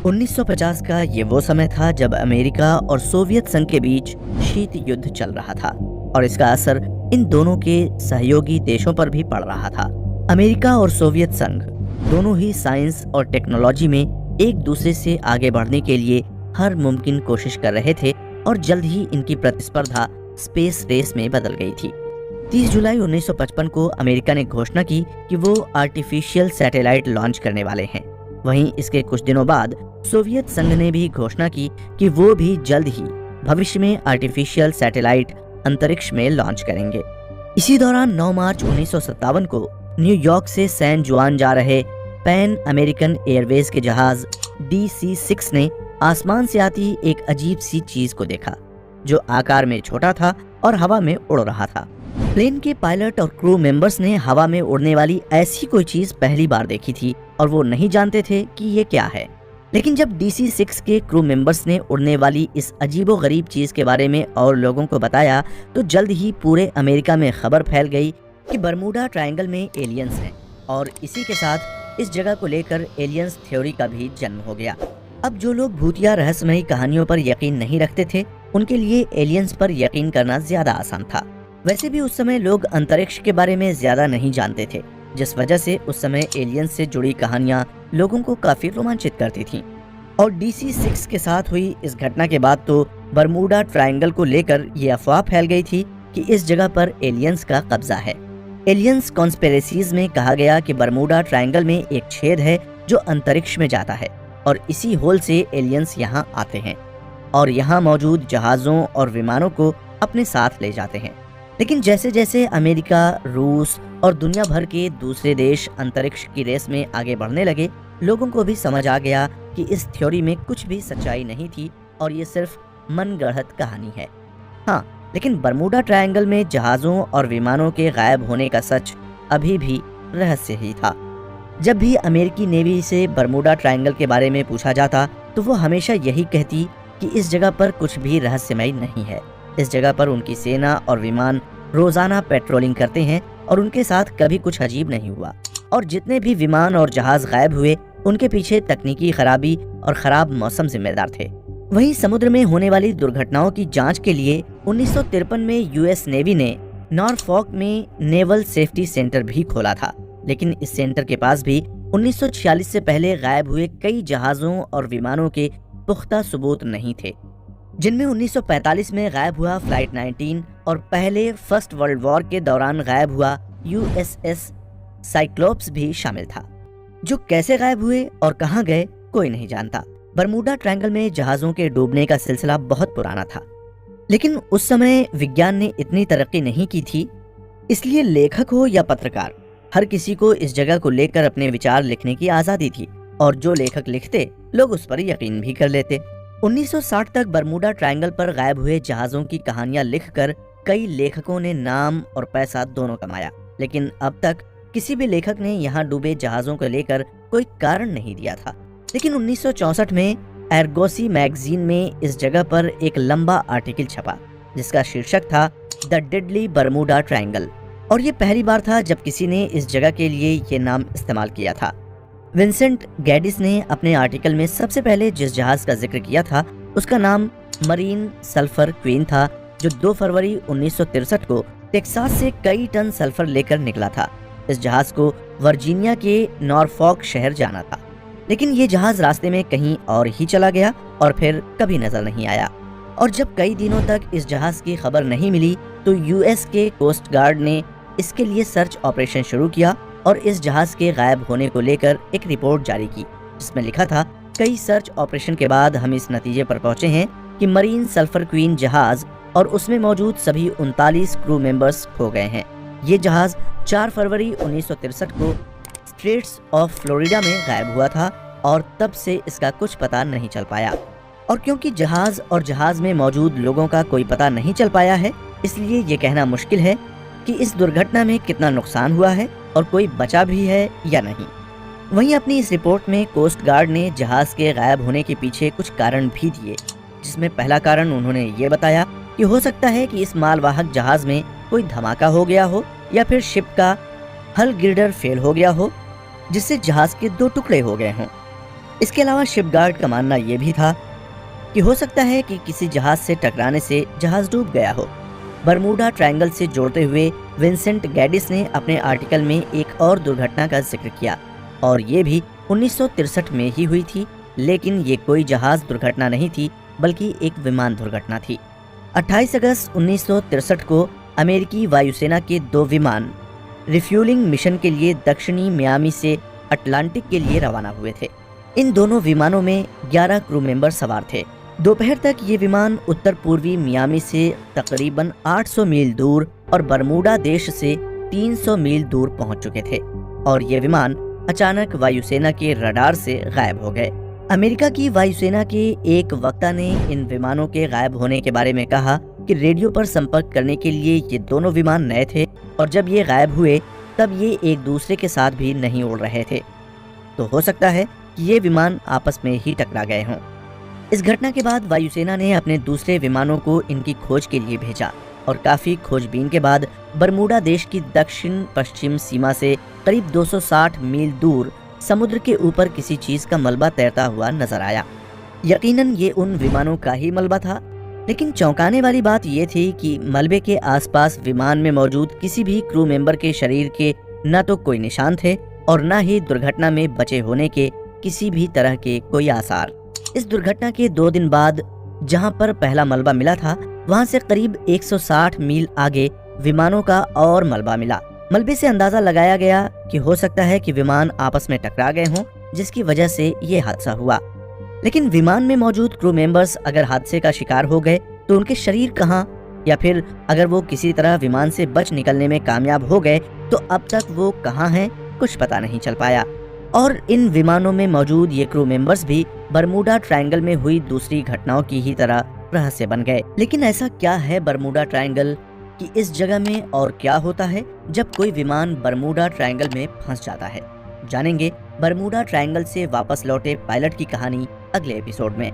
1950 का ये वो समय था जब अमेरिका और सोवियत संघ के बीच शीत युद्ध चल रहा था और इसका असर इन दोनों के सहयोगी देशों पर भी पड़ रहा था। अमेरिका और सोवियत संघ दोनों ही साइंस और टेक्नोलॉजी में एक दूसरे से आगे बढ़ने के लिए हर मुमकिन कोशिश कर रहे थे और जल्द ही इनकी प्रतिस्पर्धा स्पेस रेस में बदल गई थी। 30 जुलाई 1955 को अमेरिका ने घोषणा की कि वो आर्टिफिशियल सैटेलाइट लॉन्च करने वाले हैं। वहीं इसके कुछ दिनों बाद सोवियत संघ ने भी घोषणा की कि वो भी जल्द ही भविष्य में आर्टिफिशियल सैटेलाइट अंतरिक्ष में लॉन्च करेंगे। इसी दौरान 9 मार्च 1957 को न्यूयॉर्क से सैन जुआन जा रहे पैन अमेरिकन एयरवेज के जहाज DC-6 ने आसमान से आती एक अजीब सी चीज को देखा जो आकार में छोटा था और हवा में उड़ रहा था। प्लेन के पायलट और क्रू मेंबर्स ने हवा में उड़ने वाली ऐसी कोई चीज पहली बार देखी थी और वो नहीं जानते थे कि ये क्या है। लेकिन जब DC-6 के क्रू मेंबर्स ने उड़ने वाली इस अजीबोगरीब चीज के बारे में और लोगों को बताया तो जल्द ही पूरे अमेरिका में खबर फैल गई कि बरमूडा ट्रायंगल में एलियंस हैं और इसी के साथ इस जगह को लेकर एलियंस थ्योरी का भी जन्म हो गया। अब जो लोग भूतिया रहस्यमयी कहानियों पर यकीन नहीं रखते थे उनके लिए एलियंस पर यकीन करना ज्यादा आसान था। वैसे भी उस समय लोग अंतरिक्ष के बारे में ज्यादा नहीं जानते थे, जिस वजह से उस समय एलियंस से जुड़ी कहानियां लोगों को काफी रोमांचित करती थीं। और DC-6 के साथ हुई इस घटना के बाद तो बरमूडा ट्रायंगल को लेकर ये अफवाह फैल गई थी कि इस जगह पर एलियंस का कब्जा है। एलियंस कॉन्स्पिरेसीज में कहा गया कि बरमूडा ट्रायंगल में एक छेद है जो अंतरिक्ष में जाता है और इसी होल से एलियंस यहाँ आते हैं और यहाँ मौजूद जहाजों और विमानों को अपने साथ ले जाते हैं। लेकिन जैसे जैसे अमेरिका, रूस और दुनिया भर के दूसरे देश अंतरिक्ष की रेस में आगे बढ़ने लगे, लोगों को भी समझ आ गया कि इस थ्योरी में कुछ भी सच्चाई नहीं थी और ये सिर्फ मनगढ़ंत कहानी है। हाँ, लेकिन बरमूडा ट्रायंगल में जहाजों और विमानों के गायब होने का सच अभी भी रहस्य ही था। जब भी अमेरिकी नेवी से बरमूडा ट्रायंगल के बारे में पूछा जाता तो वो हमेशा यही कहती कि इस जगह पर कुछ भी रहस्यमय नहीं है। इस जगह पर उनकी सेना और विमान रोजाना पेट्रोलिंग करते हैं और उनके साथ कभी कुछ अजीब नहीं हुआ और जितने भी विमान और जहाज गायब हुए उनके पीछे तकनीकी खराबी और खराब मौसम जिम्मेदार थे। वहीं समुद्र में होने वाली दुर्घटनाओं की जांच के लिए 1953 में यूएस नेवी ने नॉरफॉक में नेवल सेफ्टी सेंटर भी खोला था। लेकिन इस सेंटर के पास भी 1946 से पहले गायब हुए कई जहाजों और विमानों के पुख्ता सबूत नहीं थे, जिनमें 1945 में गायब हुआ फ्लाइट 19 और पहले फर्स्ट वर्ल्ड वॉर के दौरान गायब हुआ USS साइक्लोप्स भी शामिल था। जो कैसे गायब हुए और कहां गए कोई नहीं जानता। बरमूडा ट्रायंगल में जहाजों के डूबने का सिलसिला बहुत पुराना था, लेकिन उस समय विज्ञान ने इतनी तरक्की नहीं की थी, इसलिए लेखक हो या पत्रकार, हर किसी को इस जगह को लेकर अपने विचार लिखने की आजादी थी और जो लेखक लिखते लोग उस पर यकीन भी कर लेते। 1960 तक बरमूडा ट्रायंगल पर गायब हुए जहाजों की कहानियां लिखकर कई लेखकों ने नाम और पैसा दोनों कमाया, लेकिन अब तक किसी भी लेखक ने यहाँ डूबे जहाजों को लेकर कोई कारण नहीं दिया था। लेकिन 1964 में एर्गोसी मैगजीन में इस जगह पर एक लंबा आर्टिकल छपा जिसका शीर्षक था द डेडली बरमूडा ट्रायंगल और ये पहली बार था जब किसी ने इस जगह के लिए ये नाम इस्तेमाल किया था। विंसेंट गैडिस ने अपने आर्टिकल में सबसे पहले जिस जहाज का जिक्र किया था उसका नाम मरीन सल्फर क्वीन था, जो 2 फरवरी 1963 को टेक्सास से कई टन सल्फर लेकर निकला था। इस जहाज को वर्जीनिया के नॉरफॉक शहर जाना था, लेकिन ये जहाज रास्ते में कहीं और ही चला गया और फिर कभी नजर नहीं आया। और जब कई दिनों तक इस जहाज की खबर नहीं मिली तो यूएस के कोस्ट गार्ड ने इसके लिए सर्च ऑपरेशन शुरू किया और इस जहाज के गायब होने को लेकर एक रिपोर्ट जारी की, जिसमें लिखा था कई सर्च ऑपरेशन के बाद हम इस नतीजे पर पहुंचे हैं कि मरीन सल्फर क्वीन जहाज और उसमें मौजूद सभी 39 क्रू मेंबर्स खो गए हैं। ये जहाज 4 फरवरी 1963 को स्ट्रेट्स ऑफ फ्लोरिडा में गायब हुआ था और तब से इसका कुछ पता नहीं चल पाया। और क्योंकि जहाज और जहाज में मौजूद लोगों का कोई पता नहीं चल पाया है, इसलिए ये कहना मुश्किल है कि इस दुर्घटना में कितना नुकसान हुआ है और कोई बचा भी है या नहीं। वहीं अपनी इस रिपोर्ट में कोस्ट गार्ड ने जहाज के गायब होने के पीछे कुछ कारण भी दिए, जिसमें पहला कारण उन्होंने ये बताया कि हो सकता है कि इस मालवाहक जहाज में कोई धमाका हो गया हो या फिर शिप का हल गिर्डर फेल हो गया हो, जिससे जहाज के 2 टुकड़े हो गए हों। इसके अलावा शिपगार्ड का मानना यह भी था कि हो सकता है कि किसी जहाज से टकराने से जहाज डूब गया हो। बरमूडा ट्रायंगल से जोड़ते हुए विंसेंट गैडिस ने अपने आर्टिकल में एक और दुर्घटना का जिक्र किया और ये भी 1963 में ही हुई थी, लेकिन ये कोई जहाज दुर्घटना नहीं थी बल्कि एक विमान दुर्घटना थी। 28 अगस्त 1963 को अमेरिकी वायुसेना के 2 विमान रिफ्यूलिंग मिशन के लिए दक्षिणी मियामी से अटलांटिक के लिए रवाना हुए थे। इन दोनों विमानों में 11 क्रू मेंबर सवार थे। दोपहर तक ये विमान उत्तर पूर्वी मियामी से तकरीबन 800 मील दूर और बरमूडा देश से 300 मील दूर पहुंच चुके थे और ये विमान अचानक वायुसेना के रडार से गायब हो गए। अमेरिका की वायुसेना के एक वक्ता ने इन विमानों के गायब होने के बारे में कहा कि रेडियो पर संपर्क करने के लिए ये दोनों विमान नए थे और जब ये गायब हुए तब ये एक दूसरे के साथ भी नहीं उड़ रहे थे, तो हो सकता है कि ये विमान आपस में ही टकरा गए हों। इस घटना के बाद वायुसेना ने अपने दूसरे विमानों को इनकी खोज के लिए भेजा और काफी खोजबीन के बाद बरमूडा देश की दक्षिण पश्चिम सीमा से करीब 260 मील दूर समुद्र के ऊपर किसी चीज का मलबा तैरता हुआ नजर आया। यकीनन ये उन विमानों का ही मलबा था, लेकिन चौंकाने वाली बात ये थी कि मलबे के आसपास विमान में मौजूद किसी भी क्रू मेंबर के शरीर के न तो कोई निशान थे और न ही दुर्घटना में बचे होने के किसी भी तरह के कोई आसार। इस दुर्घटना के 2 दिन बाद जहां पर पहला मलबा मिला था वहां से करीब 160 मील आगे विमानों का और मलबा मिला। मलबे से अंदाजा लगाया गया कि हो सकता है कि विमान आपस में टकरा गए हों, जिसकी वजह से ये हादसा हुआ। लेकिन विमान में मौजूद क्रू मेंबर्स अगर हादसे का शिकार हो गए तो उनके शरीर कहाँ, या फिर अगर वो किसी तरह विमान से बच निकलने में कामयाब हो गए तो अब तक वो कहाँ हैं, कुछ पता नहीं चल पाया। और इन विमानों में मौजूद ये क्रू मेंबर्स भी बरमूडा ट्रायंगल में हुई दूसरी घटनाओं की ही तरह रहस्य बन गए। लेकिन ऐसा क्या है बरमूडा ट्रायंगल कि इस जगह में और क्या होता है जब कोई विमान बरमूडा ट्रायंगल में फंस जाता है? जानेंगे बरमूडा ट्रायंगल से वापस लौटे पायलट की कहानी अगले एपिसोड में।